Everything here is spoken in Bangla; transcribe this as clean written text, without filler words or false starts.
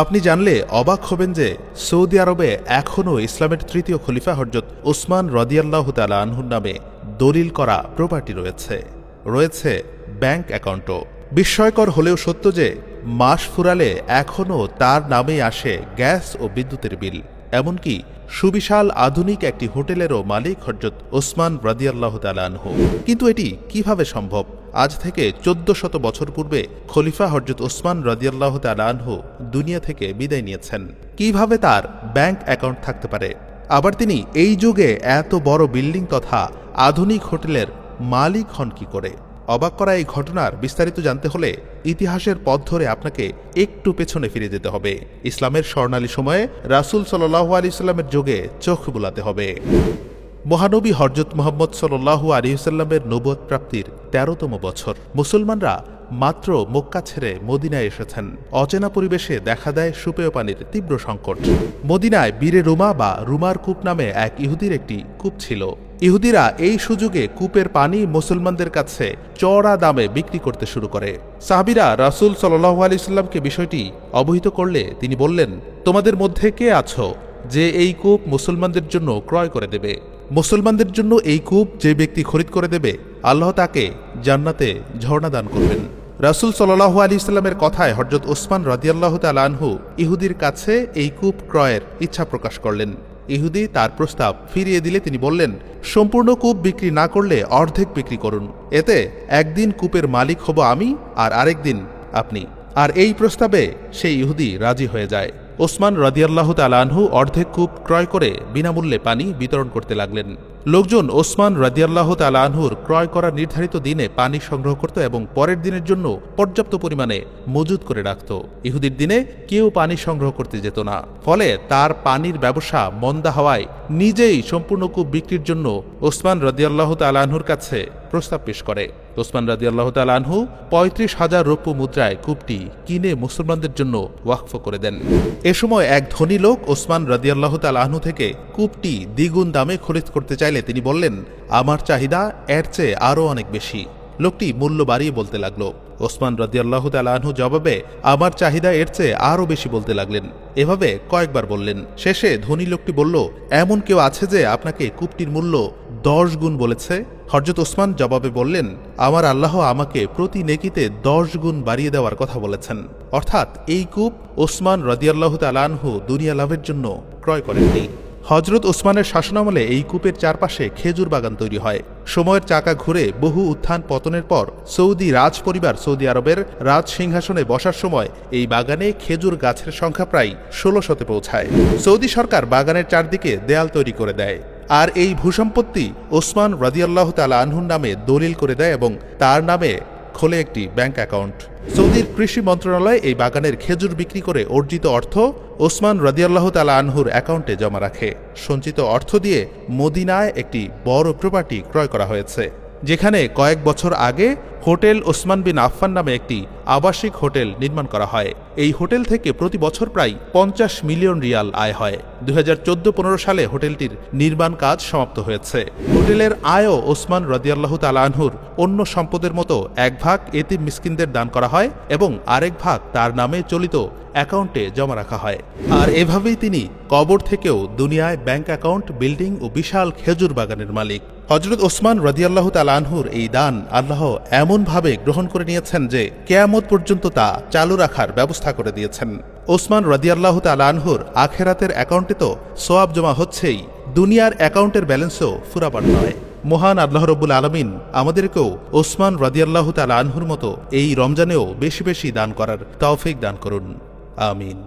আপনি জানলে অবাক হবেন যে সৌদি আরবে এখনও ইসলামের তৃতীয় খলিফা হযরত উসমান রাদিয়াল্লাহু তাআলা আনহুর নামে দলিল করা প্রপার্টি রয়েছে ব্যাংক অ্যাকাউন্টও। বিস্ময়কর হলেও সত্য যে মাস ফুরালে এখনও তার নামেই আসে গ্যাস ও বিদ্যুতের বিল। এমনকি সুবিশাল আধুনিক একটি হোটেলেরও মালিক হযরত উসমান রাদিয়াল্লাহু তাআলা আনহু। কিন্তু এটি কিভাবে সম্ভব? আজ থেকে 1400 বছর পূর্বে খলিফা হযরত উসমান রাদিয়াল্লাহু তাআলা আনহু দুনিয়া থেকে বিদায় নিয়েছেন। কিভাবে তার ব্যাংক অ্যাকাউন্ট থাকতে পারে? আবার তিনি এই যুগে এত বড় বিল্ডিং তথা আধুনিক হোটেলের মালিক হন কি করে? অবাক করা এই ঘটনার বিস্তারিত জানতে হলে ইতিহাসের পথ ধরে আপনাকে একটু পেছনে ফিরে যেতে হবে। ইসলামের স্বর্ণালী সময়ে রাসূল সাল্লাল্লাহু আলাইহি সাল্লামের যুগে চোখ বুলাতে হবে। মহানবী হযরত মুহাম্মদ সাল্লাল্লাহু আলাইহি সাল্লামের নবুয়ত প্রাপ্তির 13তম বছর। মুসলমানরা মাত্র মক্কা ছেড়ে মদিনায় এসেছেন। অচেনা পরিবেশে দেখা দেয় সুপেয় পানির তীব্র সংকট। মদিনায় বীরে রুমা বা রুমার কূপ নামে এক ইহুদির একটি কূপ ছিল। ইহুদিরা এই সুযোগে কূপের পানি মুসলমানদের কাছে চড়া দামে বিক্রি করতে শুরু করে। সাহাবীরা রাসূল সাল্লাল্লাহু আলাইহি সাল্লামকে বিষয়টি অবহিত করলে তিনি বললেন, তোমাদের মধ্যে কে আছো যে এই কূপ মুসলমানদের জন্য ক্রয় করে দেবে? মুসলমানদের জন্য এই কূপ যে ব্যক্তি খরিদ করে দেবে, আল্লাহ তাকে জান্নাতে ঝর্ণা দান করবেন। রাসূল সাল্লাল্লাহু আলাইহি সাল্লামের কথায় হযরত উসমান রাদিয়াল্লাহু তাআলা আনহু ইহুদির কাছে এই কূপ ক্রয়ের ইচ্ছা প্রকাশ করলেন। ইহুদি তার প্রস্তাব ফিরিয়ে দিলে তিনি বললেন, সম্পূর্ণ কূপ বিক্রি না করলে অর্ধেক বিক্রি করুন। এতে একদিন কূপের মালিক হব আমি আর আরেকদিন আপনি। আর এই প্রস্তাবে সেই ইহুদি রাজি হয়ে যায়। ওসমান রাদিয়াল্লাহু তাআলা আনহু অর্ধেক কূপ ক্রয় করে বিনামূল্যে পানি বিতরণ করতে লাগলেন। লোকজন ওসমান রাদিয়াল্লাহু তাআলা আনহুর ক্রয় করা নির্ধারিত দিনে পানি সংগ্রহ করত এবং পরের দিনের জন্য পর্যাপ্ত পরিমাণে মজুত করে রাখত। ইহুদির দিনে কেউ পানি সংগ্রহ করতে যেত না। ফলে তার পানির ব্যবসা মন্দা হওয়ায় নিজেই সম্পূর্ণ কূপ বিক্রির জন্য ওসমান রাদিয়াল্লাহু তাআলা আনহুর কাছে প্রস্তাব পেশ করে। ওসমান রাদিয়াল্লাহু তাআলা আনহু ৩৫,০০০ রৌপ্য মুদ্রায় কূপটি কিনে মুসলমানদের জন্য ওয়াকফ করে দেন। এ সময় এক ধনী লোক ওসমান রাদিয়াল্লাহু তাআলা আনহু থেকে কূপটি দ্বিগুণ দামে খরিদ করতে চাইলে তিনি বললেন, আমার চাহিদা এর চেয়ে আরও অনেক বেশি। লোকটি মূল্য বাড়িয়ে বলতে লাগলো। ওসমান রাদিয়াল্লাহু তাআলা আনহু জবাবে আমার চাহিদা এর চেয়ে আরও বেশি বলতে লাগলেন। এভাবে কয়েকবার বললেন। শেষে ধনী লোকটি বলল, এমন কেউ আছে যে আপনাকে কূপটির মূল্য 10 গুণ বলেছে? হযরত ওসমান জবাবে বললেন, আমার আল্লাহ আমাকে প্রতি নেকিতে 10 গুণ বাড়িয়ে দেওয়ার কথা বলেছেন। অর্থাৎ এই কূপ ওসমান রাদিয়াল্লাহু তাআলা আনহু দুনিয়া লাভের জন্য ক্রয় করেননি। হযরত ওসমানের শাসনামলে এই কূপের চারপাশে খেজুর বাগান তৈরি হয়। সময়ের চাকা ঘুরে বহু উত্থান পতনের পর সৌদি রাজ পরিবার সৌদি আরবের রাজ সিংহাসনে বসার সময় এই বাগানে খেজুর গাছের সংখ্যা প্রায় 1600-তে পৌঁছায়। সৌদি সরকার বাগানের চারদিকে দেয়াল তৈরি করে দেয় আর এই ভূসম্পত্তি ওসমান রাদিয়াল্লাহু তাআলা আনহুর নামে দলিল করে দেয় এবং তার নামে খোলে একটি ব্যাংক অ্যাকাউন্ট। সৌদির কৃষি মন্ত্রণালয় এই বাগানের খেজুর বিক্রি করে অর্জিত অর্থ ওসমান রাদিয়াল্লাহু তাআলা আনহুর অ্যাকাউন্টে জমা রাখে। সঞ্চিত অর্থ দিয়ে মদিনায় একটি বড় প্রপার্টি ক্রয় করা হয়েছে, যেখানে কয়েক বছর আগে হোটেল ওসমান বিন আফফান নামে একটি আবাসিক হোটেল নির্মাণ করা হয়। এই হোটেল থেকে প্রতি বছর প্রায় 50 মিলিয়ন রিয়াল আয় হয়। 2014-15 সালে হোটেলটির নির্মাণ কাজ সমাপ্ত হয়েছে। হোটেলের আয়ও ওসমান রাদিয়াল্লাহু তাআলা আনহুর অন্য সম্পদের মতো এক ভাগ এতিম মিসকিনদের দান করা হয় এবং আরেক ভাগ তার নামে চলিত অ্যাকাউন্টে জমা রাখা হয়। আর এভাবেই তিনি কবর থেকেও দুনিয়ায় ব্যাংক অ্যাকাউন্ট, বিল্ডিং ও বিশাল খেজুর বাগানের মালিক। হযরত ওসমান রাদিয়াল্লাহু তাআলা আনহুর এই দান আল্লাহ এমনভাবে গ্রহণ করে নিয়েছেন যে কিয়ামত পর্যন্ত তা চালু রাখার ব্যবস্থা করে দিয়েছেন। ওসমান রাদিয়াল্লাহু তাআলা আনহুর আখিরাতের অ্যাকাউন্টে তো সওয়াব জমা হচ্ছেই, দুনিয়ার অ্যাকাউন্টের ব্যালেন্সও ফুরাবার নয়। মহান আল্লাহ রাব্বুল আলামিন আমাদেরকেও ওসমান রাদিয়াল্লাহু তাআলা আনহুর মতো এই রমজানেও বেশি বেশি দান করার তৌফিক দান করুন। আমিন।